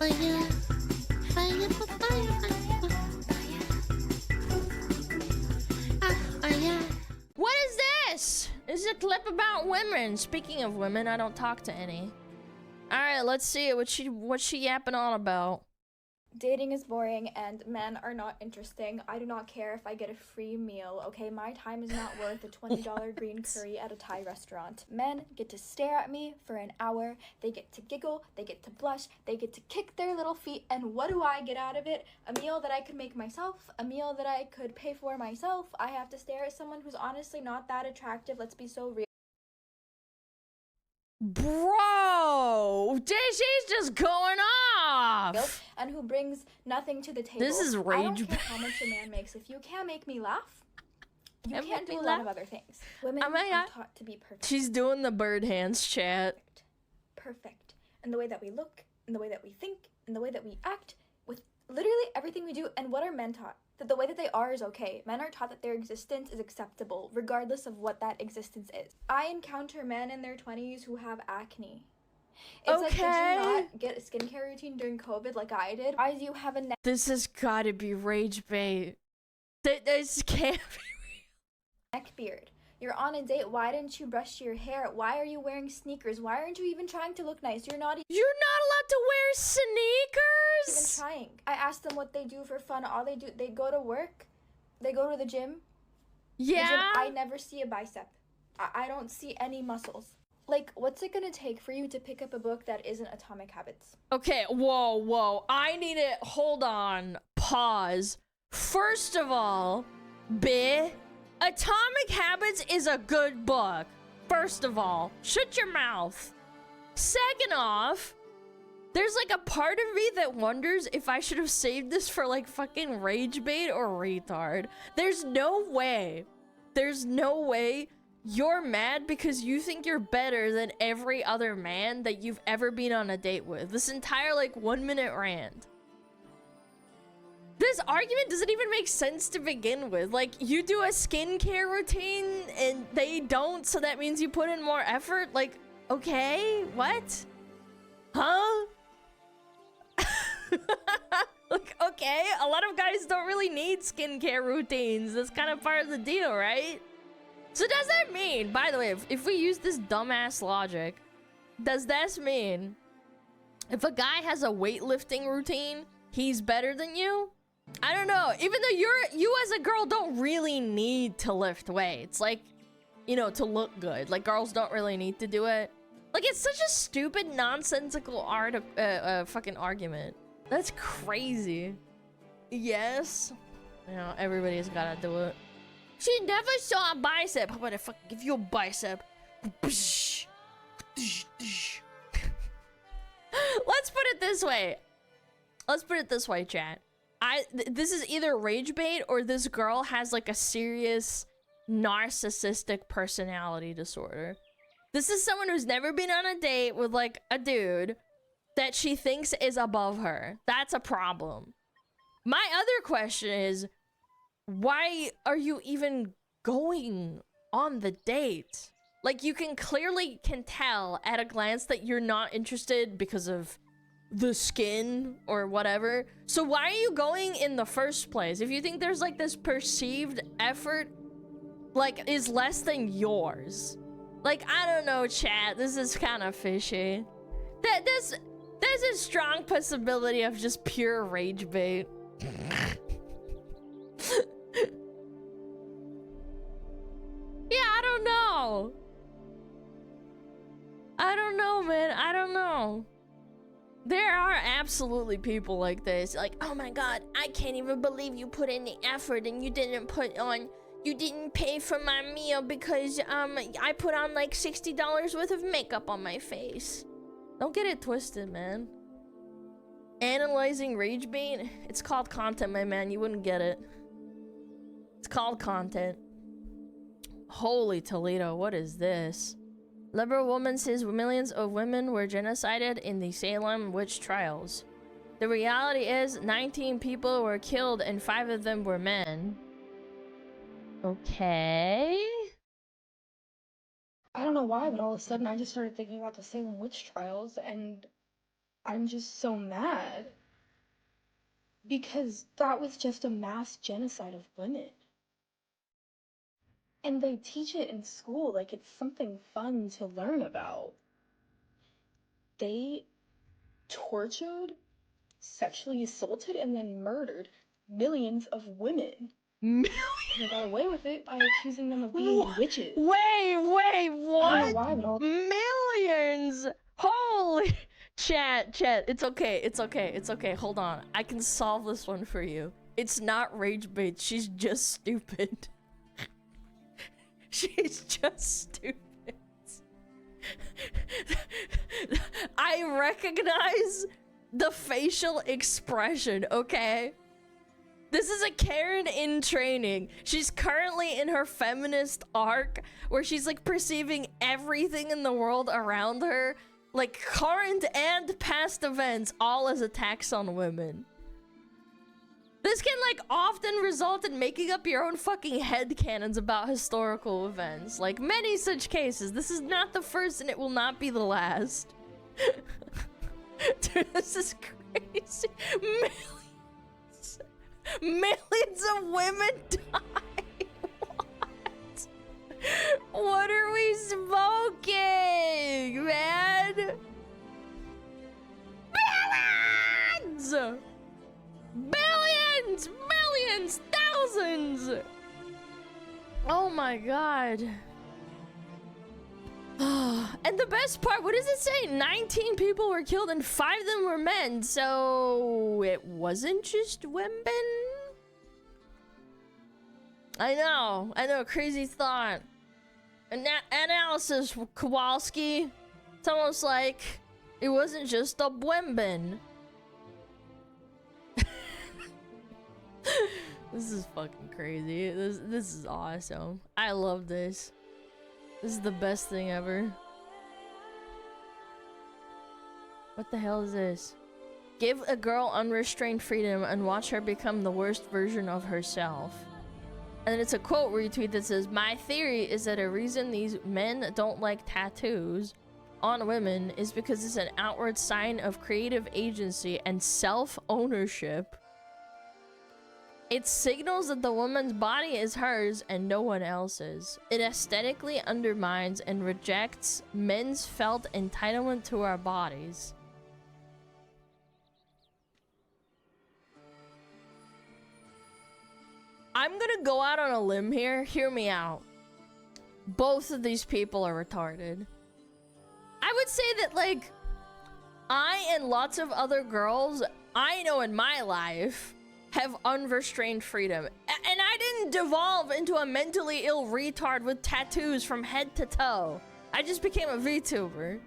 yeah. Fire, fire, yeah. What is this? This is a clip about women. Speaking of women, I don't talk to any. All right, let's see what she yapping on about. Dating is boring and men are not interesting. I do not care if I get a free meal, okay? My time is not worth a $20 green curry at a Thai restaurant. Men get to stare at me for an hour. They get to giggle. They get to blush. They get to kick their little feet. And what do I get out of it? A meal that I could make myself. A meal that I could pay for myself. I have to stare at someone who's honestly not that attractive. Let's be so real. Bro, she's just going off. And who brings nothing to the table. This is rage. I don't care how much a man makes. If you can't make me laugh, you can't do a lot of other things. Women are taught to be perfect. She's doing the bird hands chat. Perfect. In the way that we look, in the way that we think, in the way that we act, with literally everything we do. And what are men taught? That the way that they are is okay. Men are taught that their existence is acceptable, regardless of what that existence is. I encounter men in their 20s who have acne. It's like, did you not get a skincare routine during COVID like I did? Why do you have a neck? This has gotta be rage bait. This can't be neck beard. You're on a date. Why didn't you brush your hair? Why are you wearing sneakers? Why aren't you even trying to look nice? You're not allowed to wear sneakers? even trying. I asked them what they do for fun. All they do, they go to work. They go to the gym. Yeah. The gym, I never see a bicep. I don't see any muscles. Like, what's it gonna take for you to pick up a book that isn't Atomic Habits? Okay, whoa. I need it. Hold on. Pause. First of all, Atomic Habits is a good book. First of all, shut your mouth. Second off, there's like a part of me that wonders if I should have saved this for like fucking rage bait or retard. There's no way you're mad because you think you're better than every other man that you've ever been on a date with. This entire like 1 minute rant. This argument doesn't even make sense to begin with. Like, you do a skincare routine and they don't, so that means you put in more effort? Like, okay, what? Huh? Like, okay, a lot of guys don't really need skincare routines. That's kind of part of the deal, right? So does that mean, by the way, if we use this dumbass logic, does this mean if a guy has a weightlifting routine, he's better than you? I don't know. Even though you as a girl don't really need to lift weights, like, you know, to look good. Like, girls don't really need to do it. Like, it's such a stupid, nonsensical fucking argument. That's crazy. Yes. You know, everybody's gotta do it. She never saw a bicep. How about I fucking give you a bicep? Let's put it this way. Chat. This is either rage bait or this girl has like a serious narcissistic personality disorder. This is someone who's never been on a date with like a dude that she thinks is above her. That's a problem. My other question is, why are you even going on the date? Like, you clearly can tell at a glance that you're not interested because of the skin or whatever. So why are you going in the first place? If you think there's like this perceived effort like is less than yours. Like, I don't know, chat. This is kind of fishy. There's a strong possibility of just pure rage bait. Yeah, I don't know. I don't know, man. I don't know. There are absolutely people like this. Like, oh my god, I can't even believe you put in the effort and you didn't pay for my meal because I put on like $60 worth of makeup on my face. Don't get it twisted, man. Analyzing rage bait? It's called content, my man. You wouldn't get it. It's called content. Holy Toledo, what is this? Liberal woman says millions of women were genocided in the Salem witch trials. The reality is 19 people were killed and 5 of them were men. Okay. I don't know why, but all of a sudden I just started thinking about the Salem witch trials, and I'm just so mad. Because that was just a mass genocide of women. And they teach it in school like it's something fun to learn about. They tortured, sexually assaulted, and then murdered millions of women. And they got away with it by accusing them of being witches. Wait, I don't know what? why, but all Millions! Holy chat, it's okay. Hold on. I can solve this one for you. It's not rage bait, she's just stupid. She's just stupid. I recognize the facial expression, okay? This is a Karen in training. She's currently in her feminist arc where she's like perceiving everything in the world around her, like current and past events, all as attacks on women. This can like often result in making up your own fucking headcanons about historical events. Like many such cases. This is not the first and it will not be the last. Dude, this is crazy. Millions of women die. What? What are we smoking, man? Billions! Billions! Millions! Thousands! Oh my god. And the best part, what does it say? 19 people were killed and 5 of them were men, so it wasn't just women? I know, crazy thought. Analysis, Kowalski. It's almost like it wasn't just a women. This is fucking crazy. This is awesome. I love this. This is the best thing ever. What the hell is this? Give a girl unrestrained freedom and watch her become the worst version of herself. And then it's a quote retweet that says, "My theory is that a reason these men don't like tattoos on women is because it's an outward sign of creative agency and self-ownership. It signals that the woman's body is hers and no one else's. It aesthetically undermines and rejects men's felt entitlement to our bodies." I'm gonna go out on a limb here. Hear me out. Both of these people are retarded. I would say that, like, I and lots of other girls I know in my life have unrestrained freedom. And I didn't devolve into a mentally ill retard with tattoos from head to toe. I just became a VTuber.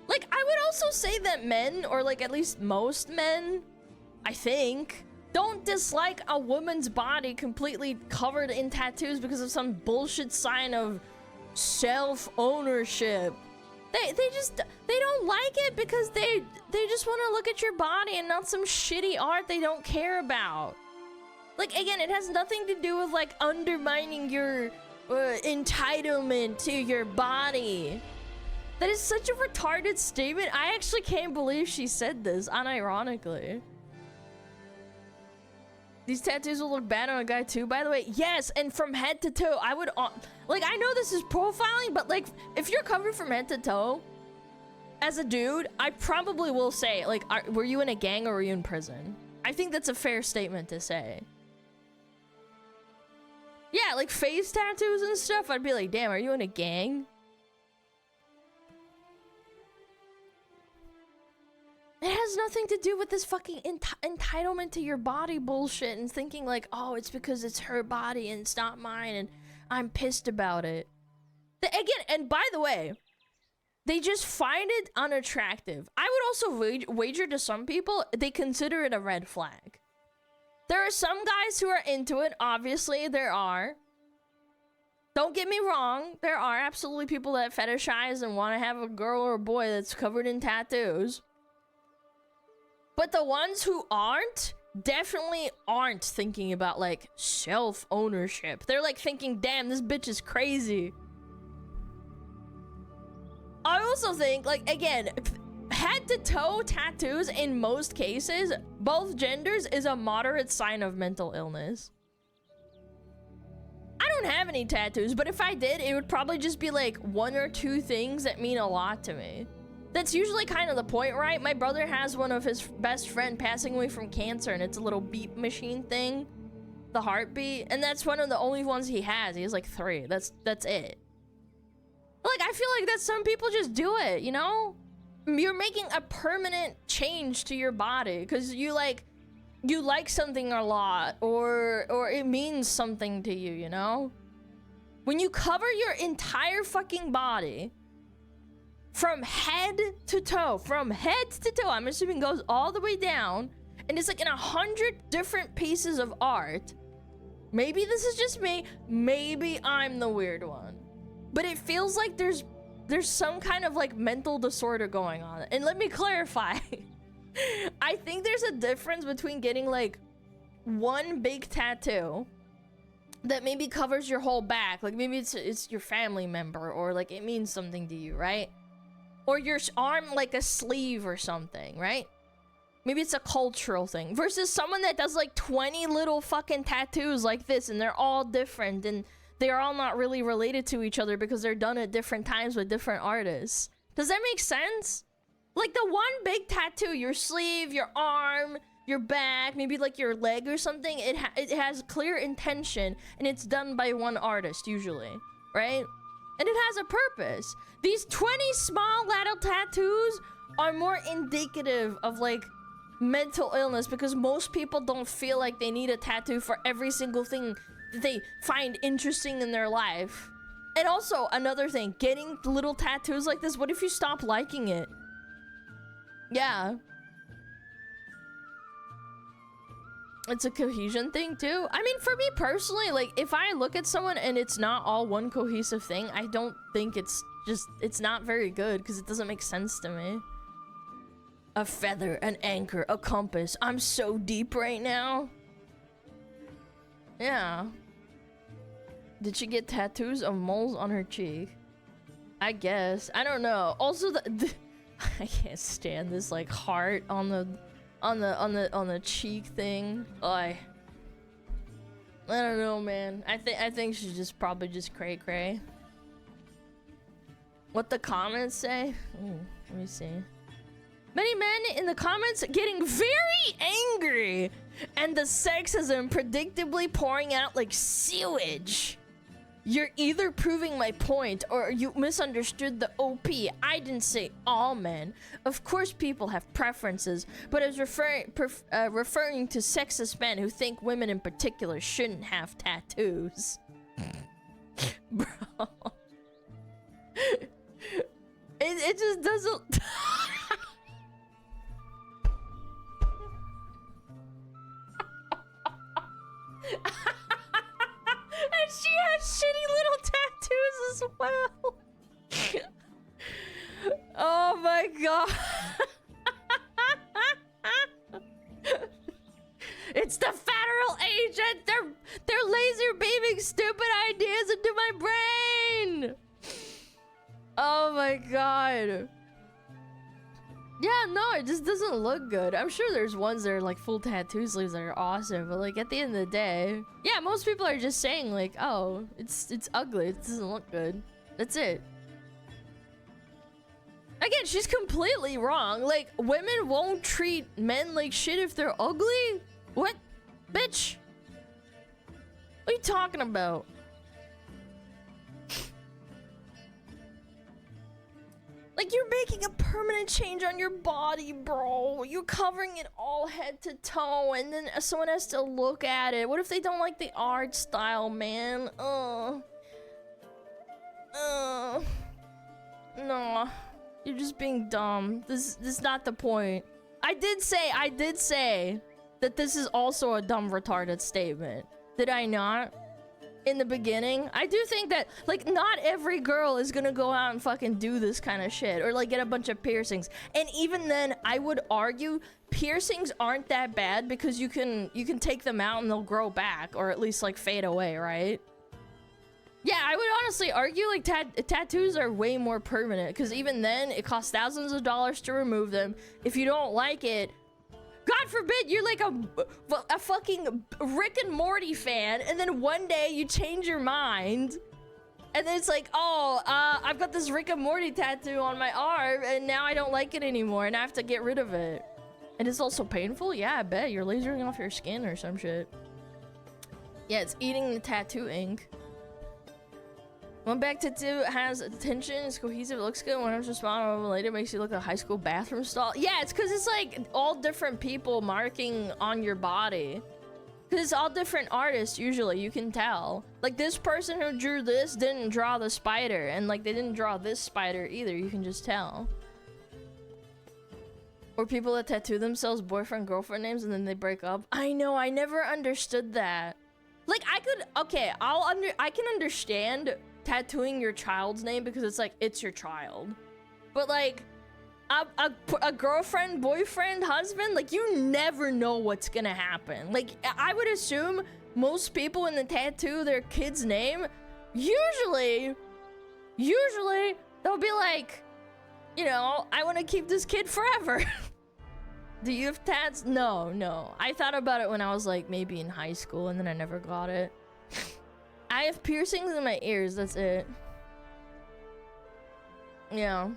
Like, I would also say that men, or like at least most men, I think, don't dislike a woman's body completely covered in tattoos because of some bullshit sign of self-ownership. They don't like it because they just want to look at your body and not some shitty art they don't care about. Like, again, it has nothing to do with like undermining your entitlement to your body. That is such a retarded statement. I actually can't believe she said this, unironically. These tattoos will look bad on a guy too, by the way. Yes, and from head to toe, I would... like, I know this is profiling, but like, if you're covered from head to toe, as a dude, I probably will say, like, were you in a gang or were you in prison? I think that's a fair statement to say. Yeah, like face tattoos and stuff, I'd be like, damn, are you in a gang? It has nothing to do with this fucking entitlement to your body bullshit and thinking like, oh, it's because it's her body and it's not mine and I'm pissed about it. Again, and by the way, they just find it unattractive. I would also wager to some people, they consider it a red flag. There are some guys who are into it, obviously there are. Don't get me wrong, there are absolutely people that fetishize and want to have a girl or a boy that's covered in tattoos. But the ones who aren't definitely aren't thinking about like self-ownership. They're like thinking, damn, this bitch is crazy. I also think, like, again, head to toe tattoos in most cases, both genders, is a moderate sign of mental illness. I don't have any tattoos, but if I did, it would probably just be like 1 or 2 things that mean a lot to me. That's usually kind of the point, right? My brother has one of his best friend passing away from cancer, and it's a little beep machine thing, the heartbeat, and that's one of the only ones he has. He has like 3. That's it. Like, I feel like that some people just do it, you know? You're making a permanent change to your body because you like something a lot, or it means something to you, you know? When you cover your entire fucking body from head to toe, I'm assuming goes all the way down, and it's like in 100 different pieces of art. Maybe this is just me, maybe I'm the weird one, but it feels like there's some kind of like mental disorder going on. And let me clarify. I think there's a difference between getting like one big tattoo that maybe covers your whole back, like maybe it's your family member, or like it means something to you, right? Or your arm, like a sleeve or something, right? Maybe it's a cultural thing, versus someone that does like 20 little fucking tattoos like this, and they're all different, and they're all not really related to each other because they're done at different times with different artists. Does that make sense? Like the one big tattoo, your sleeve, your arm, your back, maybe like your leg or something, it has clear intention, and it's done by one artist usually, right? And it has a purpose. These 20 small little tattoos are more indicative of like mental illness, because most people don't feel like they need a tattoo for every single thing that they find interesting in their life. And also, another thing, getting little tattoos like this, what if you stop liking it? Yeah. It's a cohesion thing too. I mean, for me personally, like if I look at someone and it's not all one cohesive thing, I don't think it's not very good, because it doesn't make sense to me. A feather, an anchor, a compass. I'm so deep right now. Yeah. Did she get tattoos of moles on her cheek? I guess. I don't know. Also, I can't stand this like heart on the cheek thing. I don't know, man. I think she's just probably just cray cray. What the comments say? Ooh, let me see. Many men in the comments getting very angry, and the sexism predictably pouring out like sewage. You're either proving my point or you misunderstood the OP. I didn't say all men. Of course people have preferences, but I was referring to sexist men who think women in particular shouldn't have tattoos. Bro. It just doesn't... And she has shitty little tattoos as well. Oh my god. It's the federal agent. They're laser beaming stupid ideas into my brain. Oh my god. Yeah, no, it just doesn't look good. I'm sure there's ones that are like full tattoo sleeves that are awesome, but like at the end of the day, yeah, most people are just saying like, oh, it's ugly, it doesn't look good. That's it. Again, she's completely wrong. Like, women won't treat men like shit if they're ugly? What? Bitch? What are you talking about? Like, you're making a permanent change on your body, bro. You're covering it all head to toe, and then someone has to look at it. What if they don't like the art style, man? No. You're just being dumb. This is not the point. I did say that this is also a dumb, retarded statement. Did I not? in the beginning. I do think that, like, not every girl is gonna go out and fucking do this kind of shit or like get a bunch of piercings. And even then, I would argue piercings aren't that bad because you can take them out and they'll grow back or at least like fade away, right? Yeah, I would honestly argue like tattoos are way more permanent because even then it costs thousands of dollars to remove them. If you don't like it, God forbid you're like a fucking Rick and Morty fan, and then one day you change your mind, and then it's like, oh, I've got this Rick and Morty tattoo on my arm, and now I don't like it anymore, and I have to get rid of it. And it's also painful? Yeah, I bet. You're lasering off your skin or some shit. Yeah, it's eating the tattoo ink. One back tattoo has attention, it's cohesive, it looks good. When it's responding later, makes you look like a high school bathroom stall. Yeah, it's because it's like all different people marking on your body. Because it's all different artists, usually, you can tell. Like, this person who drew this didn't draw the spider, and like, they didn't draw this spider either, you can just tell. Or people that tattoo themselves boyfriend-girlfriend names and then they break up. I know, I never understood that. Like, I can understand tattooing your child's name because it's like, it's your child. But like, a girlfriend, boyfriend, husband, like, you never know what's gonna happen. Like, I would assume most people when they tattoo their kid's name, usually, they'll be like, you know, I want to keep this kid forever. Do you have tats? No. I thought about it when I was like maybe in high school and then I never got it. I have piercings in my ears, that's it. Yeah.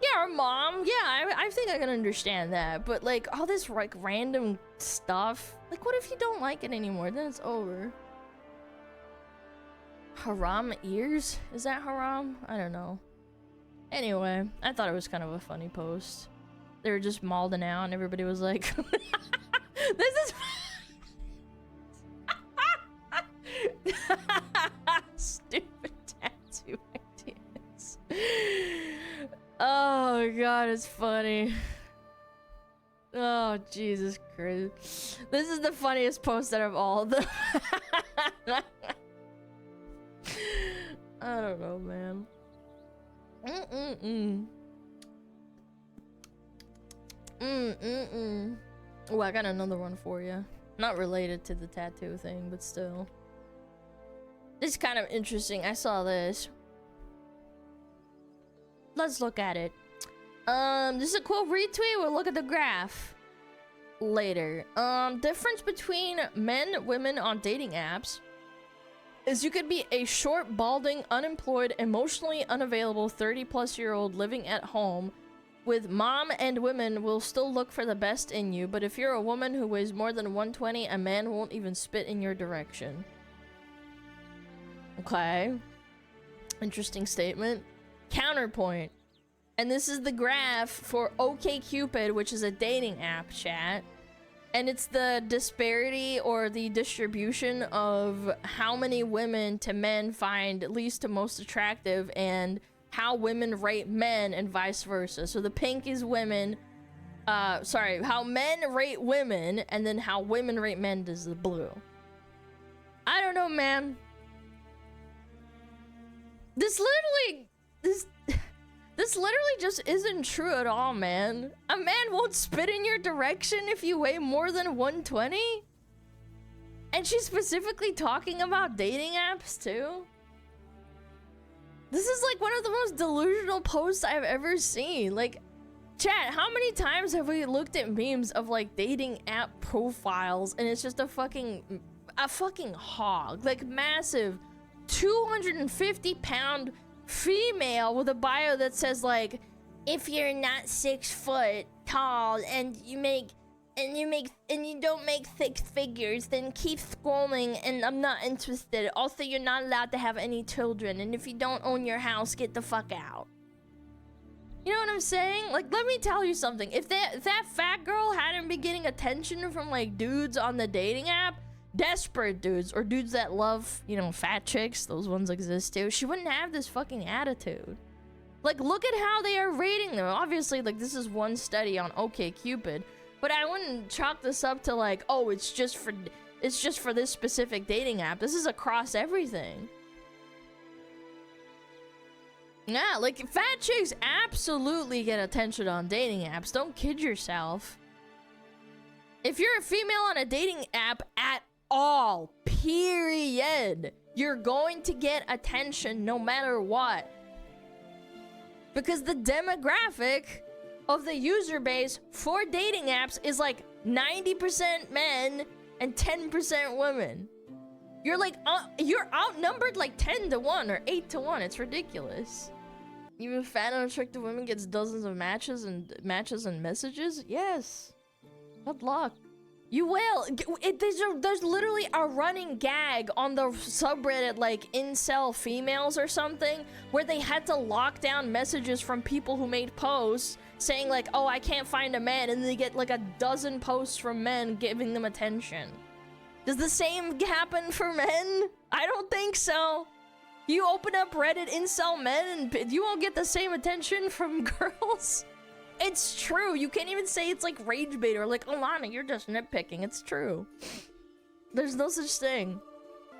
Yeah, or mom. Yeah, I think I can understand that. But like all this like random stuff. Like what if you don't like it anymore? Then it's over. Haram ears? Is that haram? I don't know. Anyway, I thought it was kind of a funny post. They were just mauling out and everybody was like, this is... Stupid tattoo ideas. Oh god, it's funny. Oh, Jesus Christ. This is the funniest post out of all of them. I don't know, man. Oh, I got another one for you. Not related to the tattoo thing, but still. This is kind of interesting. I saw this. Let's look at it. This is a cool retweet. We'll look at the graph later. Difference between men, women on dating apps is you could be a short, balding, unemployed, emotionally unavailable 30-plus-year-old living at home with mom, and women will still look for the best in you, but if you're a woman who weighs more than 120, a man won't even spit in your direction. Okay. Interesting statement. Counterpoint. And this is the graph for OkCupid, which is a dating app, chat. And it's the disparity or the distribution of how many women to men find least to most attractive and how women rate men and vice versa. So the pink is women, how men rate women, and then how women rate men is the blue. I don't know, man. This literally just isn't true at all, man. A man won't spit in your direction if you weigh more than 120? And she's specifically talking about dating apps, too? This is like one of the most delusional posts I've ever seen. Like, chat, how many times have we looked at memes of like dating app profiles and it's just a fucking hog, like massive 250-pound female with a bio that says like, if you're not 6 foot tall and you don't make 6 figures, then keep scrolling and I'm not interested. Also, you're not allowed to have any children, and if you don't own your house, get the fuck out. You know what I'm saying? Like, let me tell you something. If that fat girl hadn't been getting attention from like dudes on the dating app, desperate dudes or dudes that love, you know, fat chicks, those ones exist too, she wouldn't have this fucking attitude. Like, look at how they are rating them. Obviously, like, this is one study on OkCupid, but I wouldn't chalk this up to like, oh, it's just for it's just for this specific dating app. This is across everything. Yeah, like, fat chicks absolutely get attention on dating apps. Don't kid yourself. If you're a female on a dating app at all, period, you're going to get attention no matter what. Because the demographic of the user base for dating apps is like 90% men and 10% women. You're like, you're outnumbered like 10 to 1 or 8 to 1. It's ridiculous. Even fat and attractive women gets dozens of matches and messages? Yes. Good luck. You will. There's literally a running gag on the subreddit, like incel females or something, where they had to lock down messages from people who made posts saying like, oh, I can't find a man, and they get like a dozen posts from men giving them attention. Does the same happen for men? I don't think so. You open up Reddit incel men and you won't get the same attention from girls. It's true. You can't even say it's like rage bait or like, Alana, you're just nitpicking. It's true. There's no such thing.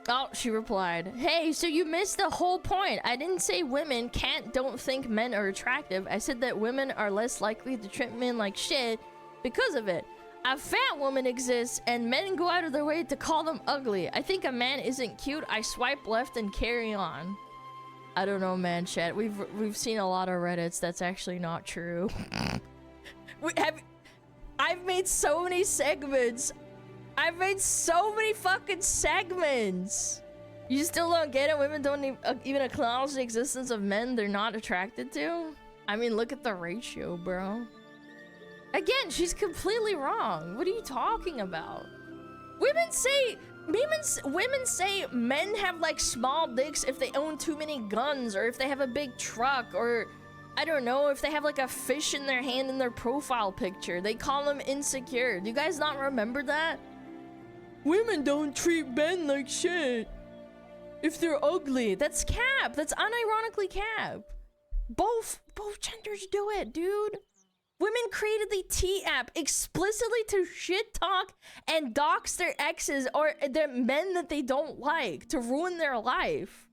Oh, she replied, hey, so you missed the whole point. I didn't say women don't think men are attractive. I said that women are less likely to treat men like shit because of it. A fat woman exists and men go out of their way to call them ugly. I think a man isn't cute. I swipe left and carry on. I don't know, man, chat. We've seen a lot of Reddits. That's actually not true. I've made so many segments. I've made so many fucking segments. You still don't get it? Women don't even acknowledge the existence of men they're not attracted to? I mean, look at the ratio, bro. Again, she's completely wrong. What are you talking about? Women say men have like small dicks if they own too many guns, or if they have a big truck, or I don't know, if they have like a fish in their hand in their profile picture. They call them insecure. Do you guys not remember that? Women don't treat men like shit if they're ugly. That's cap. That's unironically cap. Both genders do it, dude. Women created the T app explicitly to shit talk and dox their exes or the men that they don't like, to ruin their life.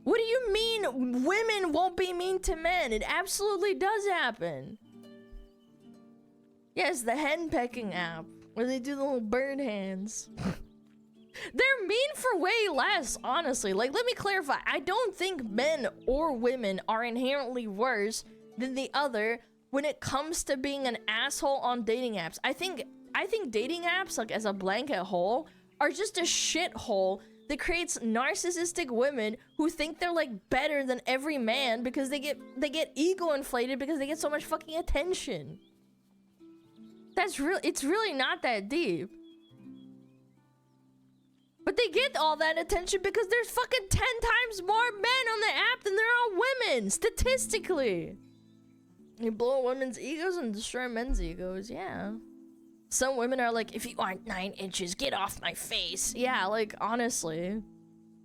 What do you mean women won't be mean to men? It absolutely does happen. Yes, the hen pecking app, where they do the little bird hands. They're mean for way less, honestly. Like, let me clarify. I don't think men or women are inherently worse than the other when it comes to being an asshole on dating apps. I think dating apps, like as a blanket whole, are just a shithole that creates narcissistic women who think they're like better than every man because they get ego inflated because they get so much fucking attention. It's really not that deep. But they get all that attention because there's fucking 10 times more men on the app than there are women, statistically. You blow women's egos and destroy men's egos, yeah. Some women are like, if you aren't 9 inches, get off my face. Yeah, like, honestly.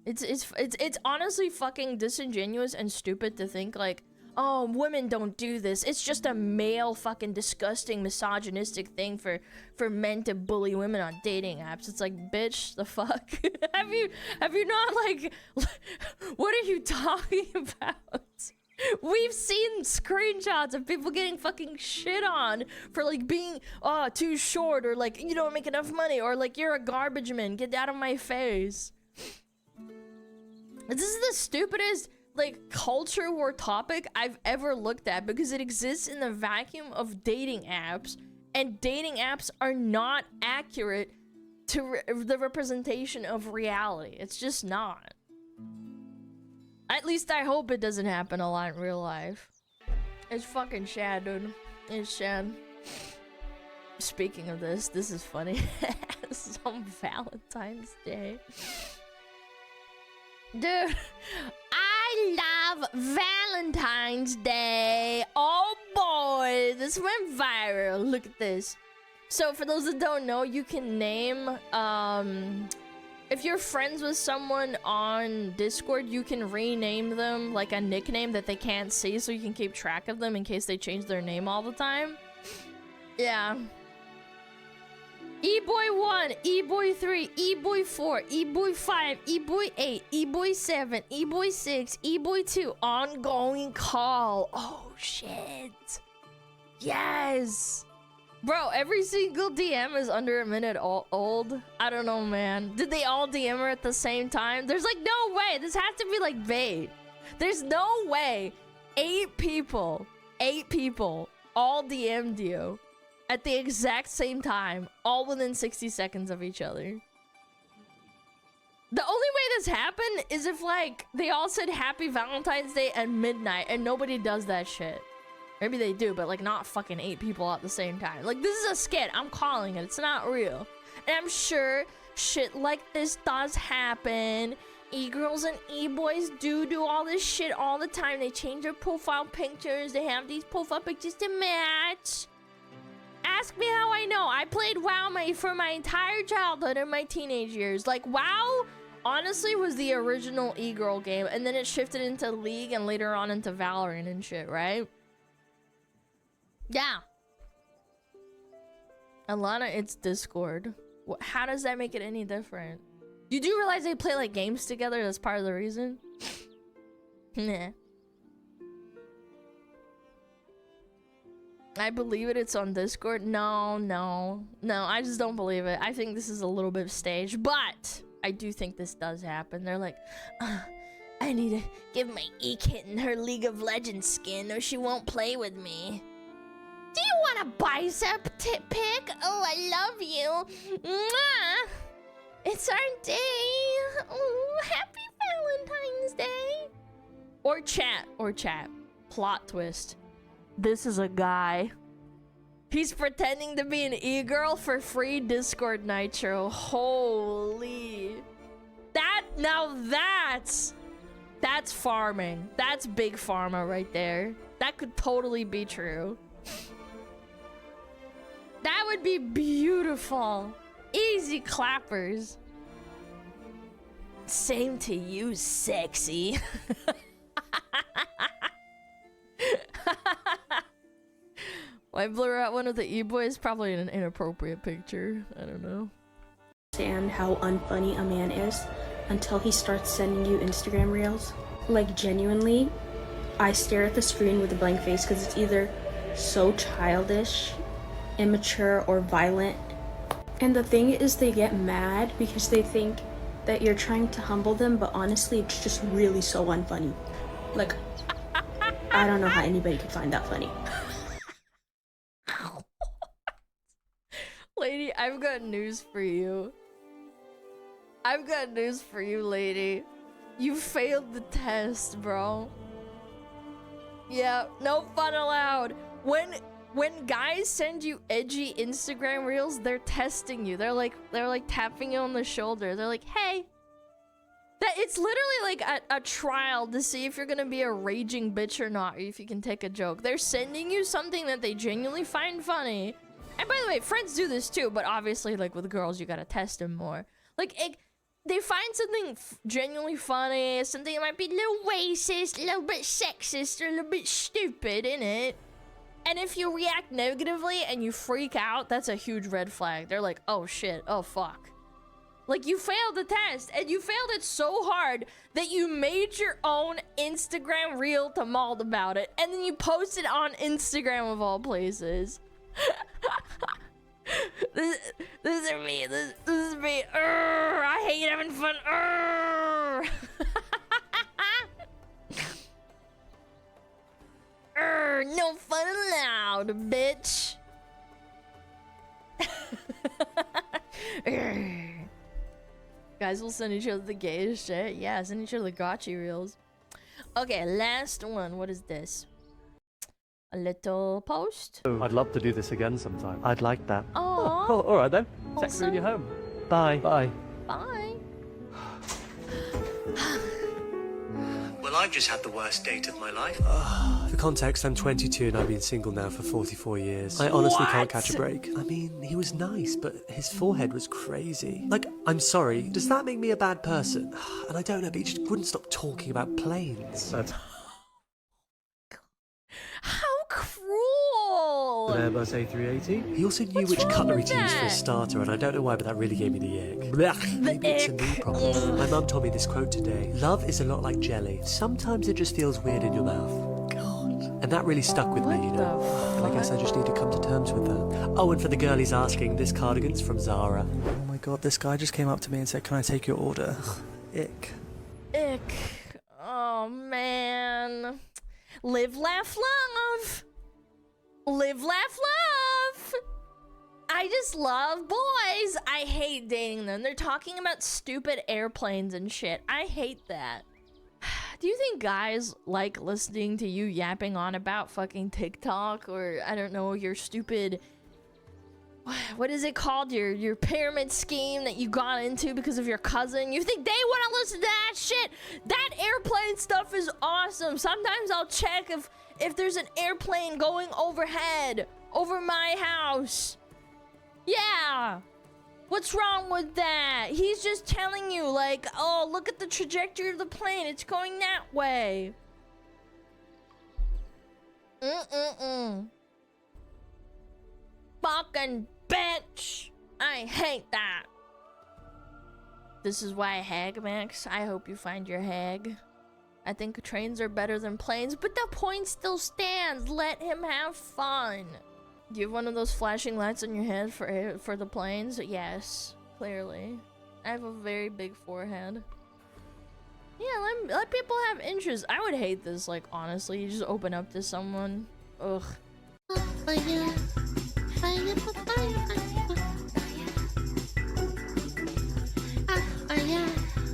It's honestly fucking disingenuous and stupid to think like, oh, women don't do this. It's just a male fucking disgusting misogynistic thing for men to bully women on dating apps. It's like, bitch, the fuck? have you not like, what are you talking about? We've seen screenshots of people getting fucking shit on for like being too short, or like you don't make enough money, or like you're a garbage man, get out of my face. This is the stupidest like culture war topic I've ever looked at, because it exists in the vacuum of dating apps, and dating apps are not accurate to the representation of reality. It's just not. At least I hope it doesn't happen a lot in real life. It's fucking shad, dude. It's shad. Speaking of this is funny. This is on Valentine's Day. Dude, I love Valentine's Day. Oh boy, this went viral. Look at this. So for those that don't know, you can name, if you're friends with someone on Discord, you can rename them like a nickname that they can't see, so you can keep track of them in case they change their name all the time. Yeah. E-boy 1, E-boy 3, E-boy 4, E-boy 5, E-boy 8, E-boy 7, E-boy 6, E-boy 2. Ongoing call. Oh, shit. Yes. Bro, every single DM is under a minute old. I don't know, man. Did they all DM her at the same time? There's like no way. This has to be like bait. There's no way 8 people all DM'd you at the exact same time, all within 60 seconds of each other. The only way this happened is if like they all said happy Valentine's Day at midnight and nobody does that shit. Maybe they do, but like not fucking 8 people at the same time. Like this is a skit. I'm calling it. It's not real. And I'm sure shit like this does happen. E-girls and e-boys do all this shit all the time. They change their profile pictures. They have these profile pictures to match. Ask me how I know. I played WoW for my entire childhood and my teenage years. Like WoW honestly was the original e-girl game, and then it shifted into League and later on into Valorant and shit, right? Yeah. Alana, it's Discord. How does that make it any different? You do realize they play like games together? That's part of the reason? Nah. I believe it. It's on Discord. No, I just don't believe it. I think this is a little bit staged, but I do think this does happen. They're like, I need to give my e-kitten her League of Legends skin or she won't play with me. Do you want a bicep pic? Oh, I love you. Mwah! It's our day. Oh, happy Valentine's Day. Or chat. Plot twist. This is a guy. He's pretending to be an e-girl for free Discord Nitro. Holy. That's farming. That's big pharma right there. That could totally be true. That would be beautiful. Easy clappers. Same to you, sexy. Why blur out one of the e-boys? Probably an inappropriate picture. I don't know. Understand how unfunny a man is until he starts sending you Instagram reels. Like genuinely, I stare at the screen with a blank face because it's either so childish, immature, or violent. And the thing is, they get mad because they think that you're trying to humble them, but honestly, it's just really so unfunny. Like, I don't know how anybody could find that funny. Lady, I've got news for you. I've got news for you, lady. You failed the test, bro. Yeah, no fun allowed. When guys send you edgy Instagram reels, they're testing you. They're like tapping you on the shoulder. They're like, hey. It's literally like a trial to see if you're gonna be a raging bitch or not, or if you can take a joke. They're sending you something that they genuinely find funny. And by the way, friends do this too, but obviously, like with girls, you gotta test them more. Like, they find something genuinely funny, something that might be a little racist, a little bit sexist, or a little bit stupid in it. And if you react negatively and you freak out, that's a huge red flag. They're like, oh shit, oh fuck. Like, you failed the test, and you failed it so hard that you made your own Instagram reel to maul about it, and then you post it on Instagram of all places. This is me. This is me. I hate having fun. No fun allowed, bitch. Guys will send each other the gayest shit. Yeah, send each other the gotcha reels. Okay, last one. What is this? A little post. I'd love to do this again sometime. I'd like that. Aww. Oh, all right then. Awesome. Sex when you're home. Bye. Bye. Bye. Well, I've just had the worst date of my life. For context, I'm 22 and I've been single now for 44 years. I honestly can't catch a break. I mean, he was nice, but his forehead was crazy. Like, I'm sorry, does that make me a bad person? And I don't know, but he just wouldn't stop talking about planes. That's... How cruel! Airbus A380. He also knew What's which wrong cutlery with to use for a that? starter, and I don't know why, but that really gave me the ick. Blech. Maybe it's a ick. me problem. My mum told me this quote today. Love is a lot like jelly. Sometimes it just feels weird in your mouth. God. And that really stuck with me, you know. And I guess I just need to come to terms with that. Oh, and for the girl he's asking, this cardigan's from Zara. Oh my god, this guy just came up to me and said, "Can I take your order?" Ick. Ick. Oh man. Live, laugh, love. Live, laugh, love. I just love boys. I hate dating them. They're talking about stupid airplanes and shit. I hate that. Do you think guys like listening to you yapping on about fucking TikTok or I don't know, your stupid, what is it called? Your pyramid scheme that you got into because of your cousin? You think they want to listen to that shit? That airplane stuff is awesome. Sometimes I'll check if there's an airplane going overhead over my house. Yeah. What's wrong with that? He's just telling you, like, oh, look at the trajectory of the plane. It's going that way. Fucking bitch. I hate that. This is why I hag, Max. I hope you find your hag. I think trains are better than planes, but the point still stands. Let him have fun. Do you have one of those flashing lights on your head for the planes? Yes, clearly. I have a very big forehead. Yeah, let people have interests. I would hate this, like, honestly. You just open up to someone. Ugh. Fire, fire,